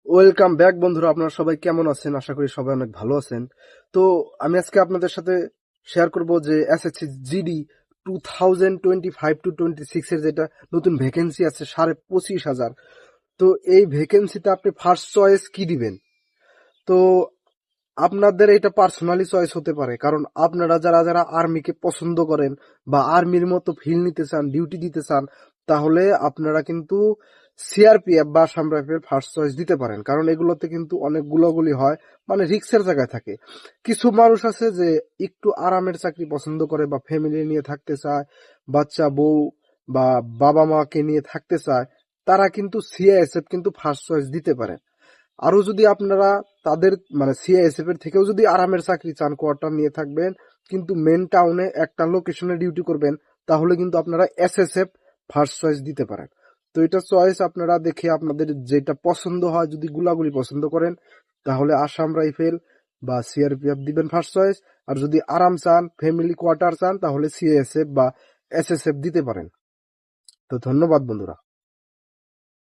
Welcome back বন্ধুরা, আপনারা সবাই কেমন আছেন? আশা করি সবাই অনেক ভালো আছেন। তো আমি আজকে আপনাদের সাথে শেয়ার করব যে এসএসসি জিডি 2025-26 এর যেটা নতুন ভ্যাকেন্সি আছে 25,500। তো এই ভ্যাকেন্সিতে আপনি ফার্স্ট চয়েস কি দিবেন? তো আপনাদের এটা পার্সোনালি চয়েস হতে পারে, কারণ আপনারা যারা যারা আর্মিকে পছন্দ করেন বা আর্মির মতো ফিল নিতে চান, ডিউটি দিতে চান, তাহলে আপনারা কিন্তু সিআরপিএফ বা আসাম রাইফেল ফার্স্ট চয়েস দিতে পারেন, কারণ এগুলোতে কিন্তু অনেক গুলাগুলি হয়, মানে রিক্সের জায়গায় থাকে। কিছু মানুষ আছে যে একটু আরামের চাকরি পছন্দ করে বা ফ্যামিলি নিয়ে থাকতে চায়, বাচ্চা বউ বা বাবা মাকে নিয়ে থাকতে চায়, তারা কিন্তু সিআইএসএফ কিন্তু ফার্স্ট চয়েস দিতে পারে। আরো যদি আপনারা তাদের মানে সিআইএসএফ এর থেকেও যদি আরামের চাকরি চান, কোয়ার্টার নিয়ে থাকবেন কিন্তু মেন টাউনে একটা লোকেশনে ডিউটি করবেন, তাহলে কিন্তু আপনারা এসএসএফ ফার্স্ট চয়েস দিতে পারেন। তো এটা চয়েস আপনারা দেখে আপনাদের যেটা পছন্দ হয়, যদি গুলাগুলি পছন্দ করেন তাহলে আসাম রাইফেল বা সিআরপিএফ দিবেন ফার্স্ট চয়েস। আর যদি আরাম চান, ফ্যামিলি কোয়ার্টার চান, তাহলে সিআইএসএফ বা এসএসএফ দিতে পারেন। তো ধন্যবাদ বন্ধুরা।